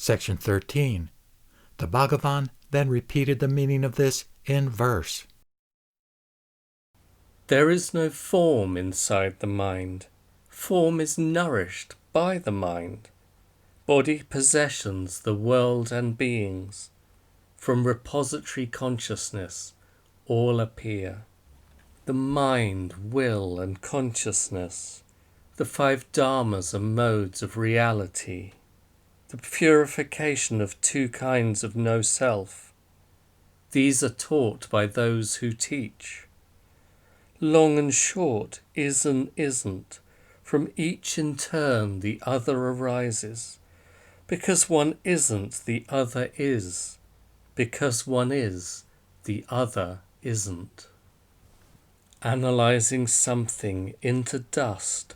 Section 13. The Bhagavan then repeated the meaning of this in verse. There is no form inside the mind. Form is nourished by the mind. Body possessions the world and beings. From repository consciousness, all appear. The mind, will, and consciousness, the 5 dharmas and modes of reality, the purification of 2 kinds of no-self. These are taught by those who teach. Long and short, is and isn't. From each in turn the other arises. Because one isn't, the other is. Because one is, the other isn't. Analyzing something into dust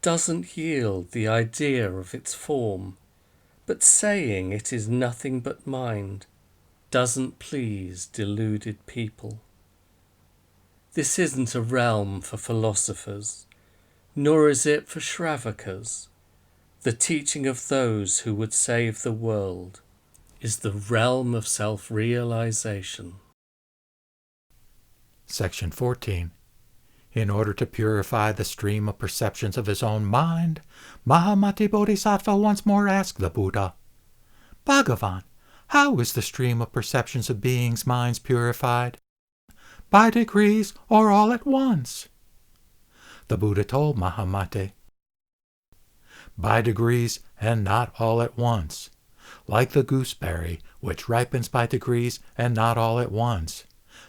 doesn't yield the idea of its form, but saying it is nothing but mind doesn't please deluded people. This isn't a realm for philosophers, nor is it for Shravakas. The teaching of those who would save the world is the realm of self-realization. Section 14. In order to purify the stream of perceptions of his own mind, Mahamati Bodhisattva once more asked the Buddha, Bhagavan, how is the stream of perceptions of beings' minds purified? By degrees or all at once? The Buddha told Mahamati, by degrees and not all at once, like the gooseberry which ripens by degrees and not all at once.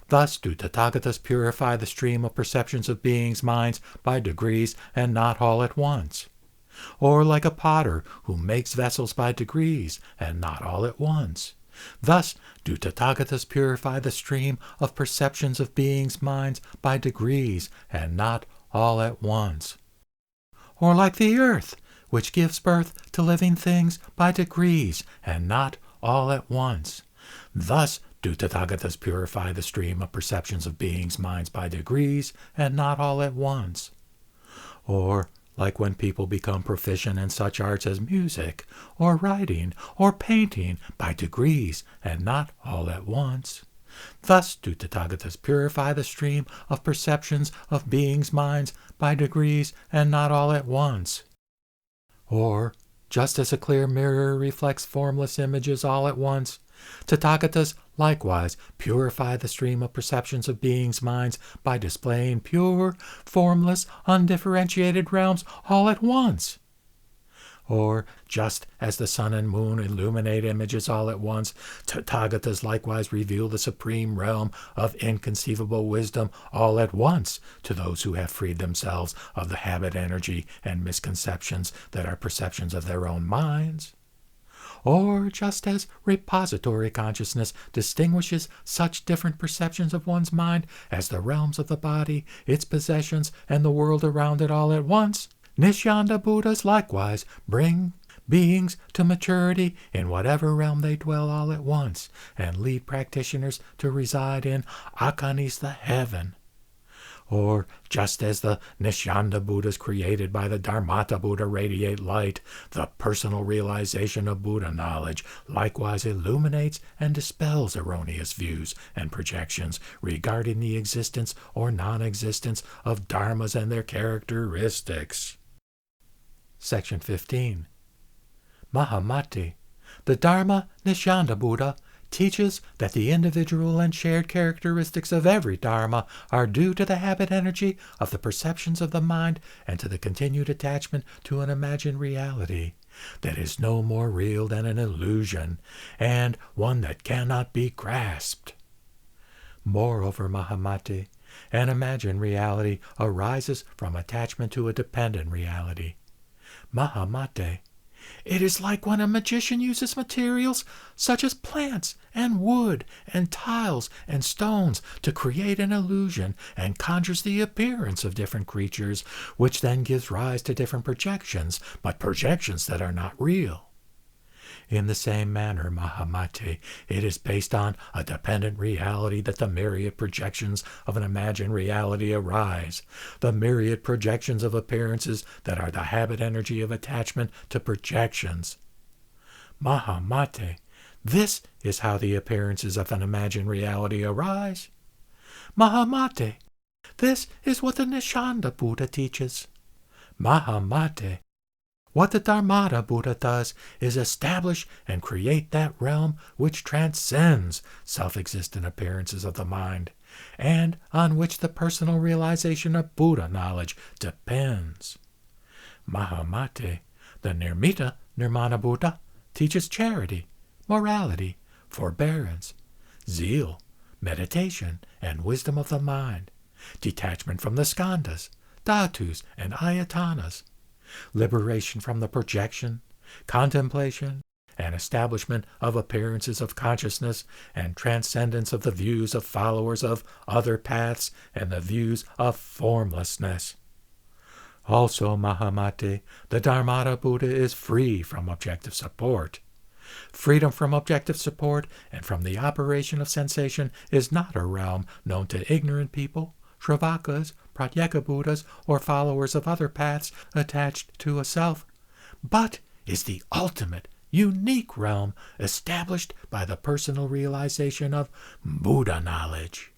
Thus do Tathagatas purify the stream of perceptions of beings' minds by degrees and not all at once. Or like a potter who makes vessels by degrees and not all at once. Thus do Tathagatas purify the stream of perceptions of beings' minds by degrees and not all at once. Or like the earth, which gives birth to living things by degrees and not all at once. Thus do Tathagatas purify the stream of perceptions of beings' minds by degrees and not all at once. Or like when people become proficient in such arts as music, or writing, or painting by degrees and not all at once. Thus do Tathagatas purify the stream of perceptions of beings' minds by degrees and not all at once. Or, just as a clear mirror reflects formless images all at once, Tathagatas likewise purify the stream of perceptions of beings' minds by displaying pure, formless, undifferentiated realms all at once. Or, just as the sun and moon illuminate images all at once, Tathagatas likewise reveal the supreme realm of inconceivable wisdom all at once to those who have freed themselves of the habit energy and misconceptions that are perceptions of their own minds. Or just as repository consciousness distinguishes such different perceptions of one's mind as the realms of the body, its possessions, and the world around it all at once, Nishyanda Buddhas likewise bring beings to maturity in whatever realm they dwell all at once, and lead practitioners to reside in Akanistha heaven. Or, just as the Nishyanda Buddhas created by the Dharmata Buddha radiate light, the personal realization of Buddha knowledge likewise illuminates and dispels erroneous views and projections regarding the existence or non-existence of dharmas and their characteristics. Section 15. Mahamati, the Dharma Nishyanda Buddha, teaches that the individual and shared characteristics of every dharma are due to the habit energy of the perceptions of the mind and to the continued attachment to an imagined reality that is no more real than an illusion, and one that cannot be grasped. Moreover, Mahamati, an imagined reality arises from attachment to a dependent reality. Mahamati, it is like when a magician uses materials such as plants and wood and tiles and stones to create an illusion and conjures the appearance of different creatures, which then gives rise to different projections, but projections that are not real. In the same manner, Mahamati, it is based on a dependent reality that the myriad projections of an imagined reality arise, the myriad projections of appearances that are the habit energy of attachment to projections. Mahamate, this is how the appearances of an imagined reality arise. Mahamate, this is what the Nishanda Buddha teaches. Mahamate, what the Dharmata Buddha does is establish and create that realm which transcends self-existent appearances of the mind, and on which the personal realization of Buddha knowledge depends. Mahamate, the Nirmita Nirmana Buddha, teaches charity, morality, forbearance, zeal, meditation, and wisdom of the mind, detachment from the skandhas, dhatus, and ayatanas, liberation from the projection, contemplation, and establishment of appearances of consciousness, and transcendence of the views of followers of other paths and the views of formlessness. Also, Mahamate, the Dharmata Buddha is free from objective support. Freedom from objective support and from the operation of sensation is not a realm known to ignorant people, Shravakas, Pratyeka Buddhas, or followers of other paths attached to a self, but is the ultimate, unique realm established by the personal realization of Buddha knowledge.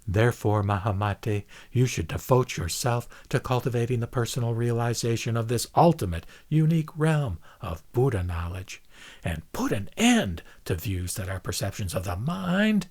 Therefore, Mahamate, you should devote yourself to cultivating the personal realization of this ultimate, unique realm of Buddha knowledge, and put an end to views that are perceptions of the mind.